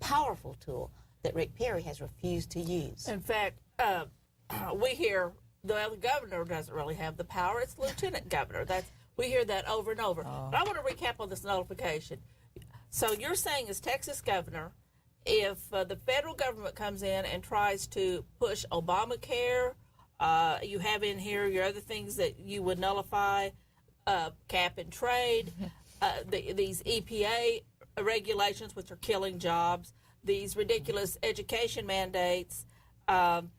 powerful tool that Rick Perry has refused to use. In fact, we hear the governor doesn't really have the power. It's the lieutenant governor. We hear that over and over. But I want to recap on this nullification. So you're saying as Texas governor, if the federal government comes in and tries to push Obamacare, you have in here your other things that you would nullify, cap and trade, these EPA regulations, which are killing jobs, these ridiculous education mandates. You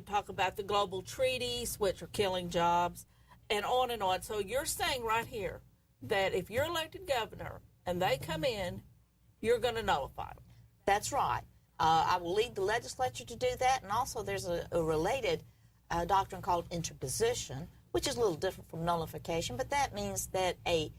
talk about the global treaties, which are killing jobs, and on and on. So you're saying right here that if you're elected governor and they come in, you're going to nullify them. That's right. I will lead the legislature to do that, and also there's a related doctrine called interposition, which is a little different from nullification, but that means that a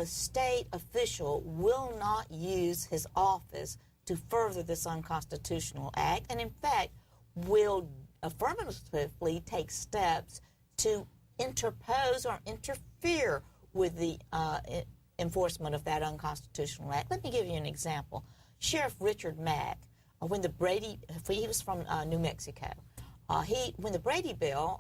state official will not use his office to further this unconstitutional act, and in fact will affirmatively take steps to interpose or interfere with the enforcement of that unconstitutional act. Let me give you an example. Sheriff Richard Mack, when the Brady, he was from New Mexico, when the Brady bill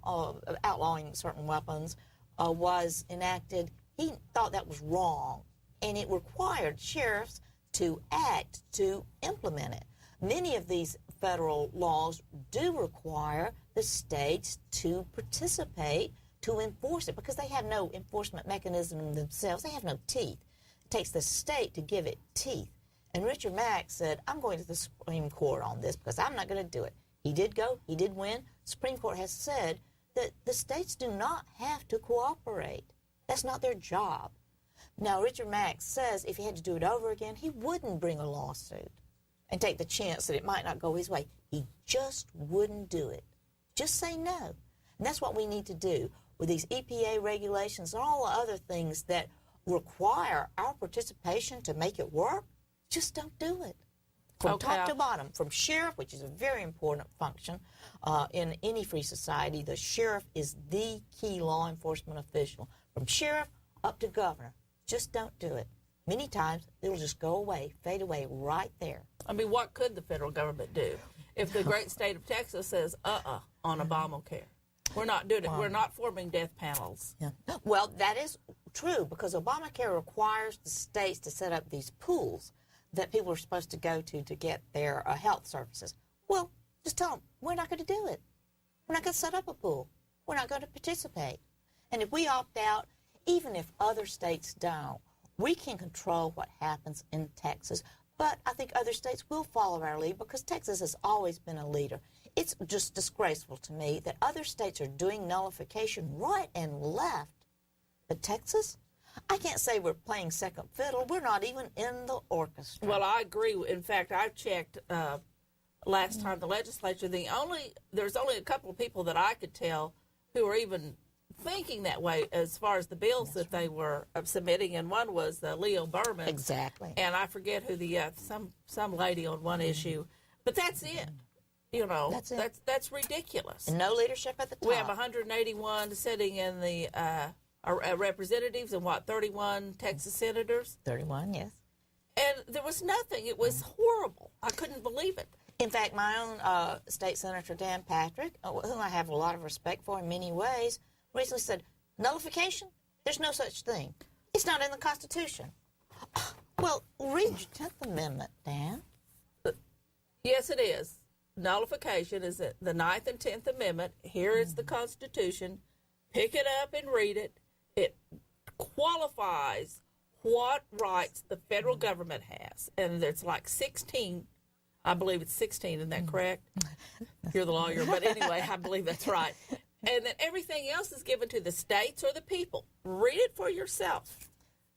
outlawing certain weapons was enacted, he thought that was wrong, and it required sheriffs to act to implement it. Many of these federal laws do require the states to participate to enforce it because they have no enforcement mechanism themselves. They have no teeth. It takes the state to give it teeth. And Richard Mack said, I'm going to the Supreme Court on this because I'm not going to do it. He did go. He did win. The Supreme Court has said that the states do not have to cooperate. That's not their job. Now, Richard Mack says if he had to do it over again, he wouldn't bring a lawsuit and take the chance that it might not go his way. He just wouldn't do it. Just say no. And that's what we need to do with these EPA regulations and all the other things that require our participation to make it work. Just don't do it. From top to bottom, from sheriff, which is a very important function in any free society, the sheriff is the key law enforcement official. From sheriff up to governor, just don't do it. Many times, it'll just go away, fade away right there. I mean, what could the federal government do if the great state of Texas says, on Obamacare? We're not doing it. We're not forming death panels. Yeah. Well, that is true because Obamacare requires the states to set up these pools that people are supposed to go to get their health services. Well, just tell them, we're not going to do it. We're not going to set up a pool. We're not going to participate. And if we opt out, even if other states don't, we can control what happens in Texas. But I think other states will follow our lead because Texas has always been a leader. It's just disgraceful to me that other states are doing nullification right and left. But Texas? I can't say we're playing second fiddle. We're not even in the orchestra. Well, I agree. In fact, I checked last time the legislature. There's only a couple of people that I could tell who are even thinking that way as far as the bills that they were submitting, and one was Leo Berman. Exactly. And I forget who the some lady on one issue, but that's it. You know, that's ridiculous. And no leadership at the top. We have 181 sitting in the representatives and 31 Texas senators. 31, yes. And there was nothing. It was horrible. I couldn't believe it. In fact, my own state senator, Dan Patrick, whom I have a lot of respect for in many ways, recently said, nullification? There's no such thing. It's not in the Constitution. Well, read your 10th Amendment, Dan. Yes, it is. Nullification is the 9th and 10th Amendment. Here is the Constitution. Pick it up and read it. It qualifies what rights the federal government has. And it's like 16. I believe it's 16. Isn't that correct? You're the lawyer. But anyway, I believe that's right. And then everything else is given to the states or the people. Read it for yourself.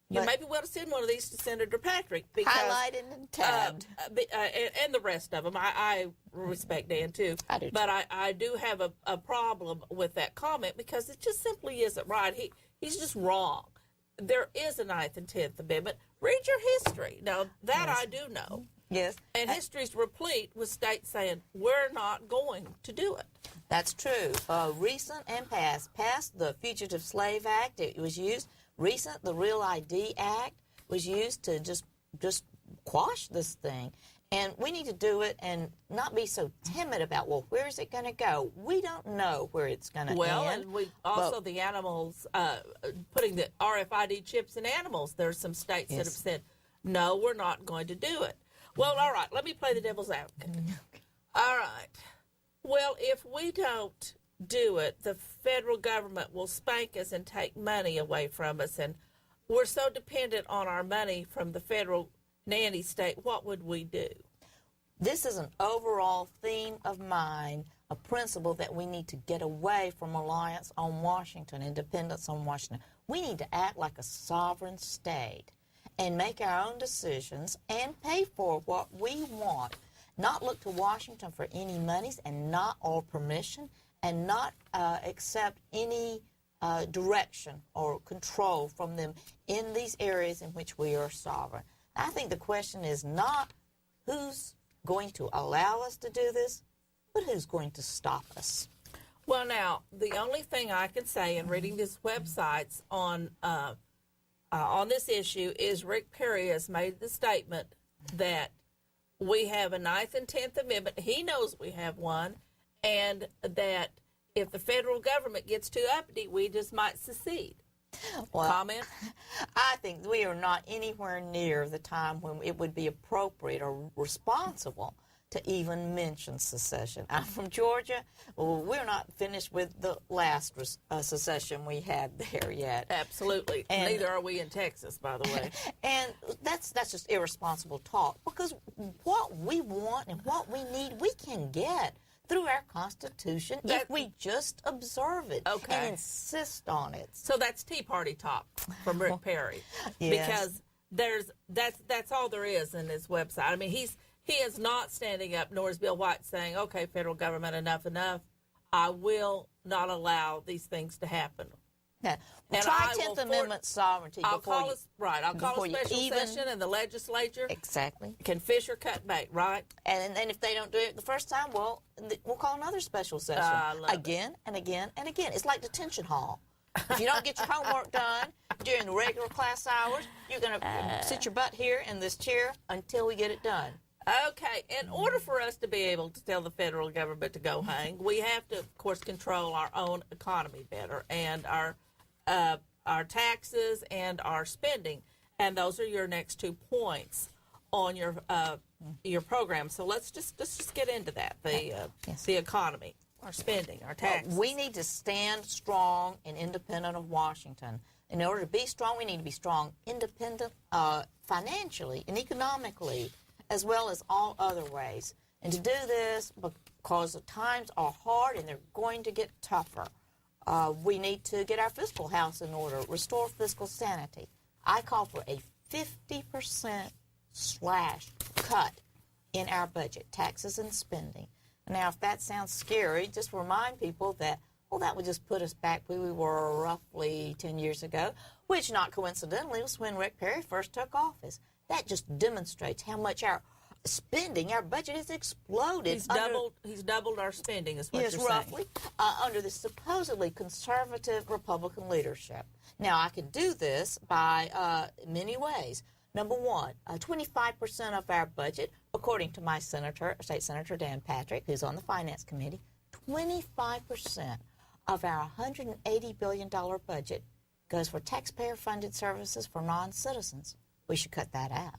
You maybe we'll send one of these to Senator Patrick. Because, highlighted and tabbed. And the rest of them. I respect Dan, too. I do, too. But I do have a problem with that comment because it just simply isn't right. He's just wrong. There is a 9th and 10th Amendment. Read your history. Now, that I do know. Yes. And history's replete with states saying, we're not going to do it. That's true. Recent and past. Past, the Fugitive Slave Act, it was used. Recent, the Real ID Act was used to just quash this thing. And we need to do it and not be so timid about, well, where is it going to go? We don't know where it's going to end. Well, and we also, the animals, putting the RFID chips in animals, there's some states that have said, no, we're not going to do it. Well, all right, let me play the devil's advocate. All right. Well, if we don't do it, the federal government will spank us and take money away from us, and we're so dependent on our money from the federal nanny state. What would we do? This is an overall theme of mine, a principle that we need to get away from reliance on Washington, independence on Washington. We need to act like a sovereign state and make our own decisions and pay for what we want. Not look to Washington for any monies and not or permission, and not accept any direction or control from them in these areas in which we are sovereign. I think the question is not who's going to allow us to do this, but who's going to stop us. Well, now, the only thing I can say in reading these websites on this issue is Rick Perry has made the statement that we have a 9th and 10th Amendment. He knows we have one, and that if the federal government gets too uppity, we just might secede. Well, comment? I think we are not anywhere near the time when it would be appropriate or responsible to even mention secession. I'm from Georgia. Well, we're not finished with the last secession we had there yet. Absolutely. And neither are we in Texas, by the way. And that's just irresponsible talk, because what we want and what we need, we can get through our Constitution if we just observe it and insist on it. So that's Tea Party talk from Rick Perry. Yes. Because that's all there is in this website. I mean, he is not standing up, nor is Bill White saying, okay, federal government, enough. I will not allow these things to happen. Yeah. Well, try 10th Amendment sovereignty I'll call a special session in the legislature. Exactly. Can fish or cut bait, right? And if they don't do it the first time, well, we'll call another special session. Again and again and again. It's like detention hall. If you don't get your homework done during the regular class hours, you're going to sit your butt here in this chair until we get it done. Okay, in order for us to be able to tell the federal government to go hang, we have to, of course, control our own economy better, and our taxes and our spending. And those are your next 2 points on your program. So let's just get into that, the economy, our spending, our taxes. We need to stand strong and independent of Washington. In order to be strong, we need to be strong, independent financially and economically, as well as all other ways. And to do this, because the times are hard and they're going to get tougher, we need to get our fiscal house in order, restore fiscal sanity. I call for a 50% slash cut in our budget, taxes and spending. Now, if that sounds scary, just remind people that, well, that would just put us back where we were roughly 10 years ago, which not coincidentally was when Rick Perry first took office. That just demonstrates how much our spending, our budget has exploded. He's doubled our spending, is what you're saying. Yes, roughly, under the supposedly conservative Republican leadership. Now, I can do this by many ways. Number one, 25% of our budget, according to my State Senator Dan Patrick, who's on the Finance Committee, 25% of our $180 billion budget goes for taxpayer-funded services for non-citizens. We should cut that out.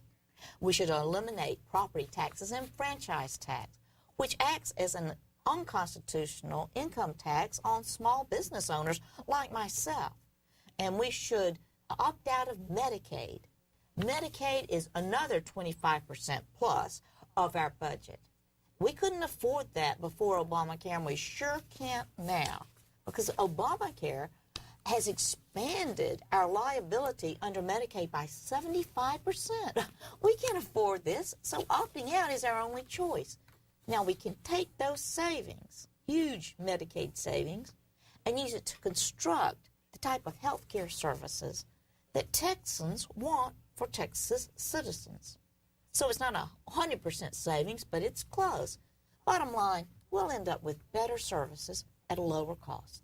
We should eliminate property taxes and franchise tax, which acts as an unconstitutional income tax on small business owners like myself. And we should opt out of Medicaid. Medicaid is another 25% plus of our budget. We couldn't afford that before Obamacare, and we sure can't now, because Obamacare has expanded our liability under Medicaid by 75%. We can't afford this, so opting out is our only choice. Now, we can take those savings, huge Medicaid savings, and use it to construct the type of health care services that Texans want for Texas citizens. So it's not 100% savings, but it's close. Bottom line, we'll end up with better services at a lower cost.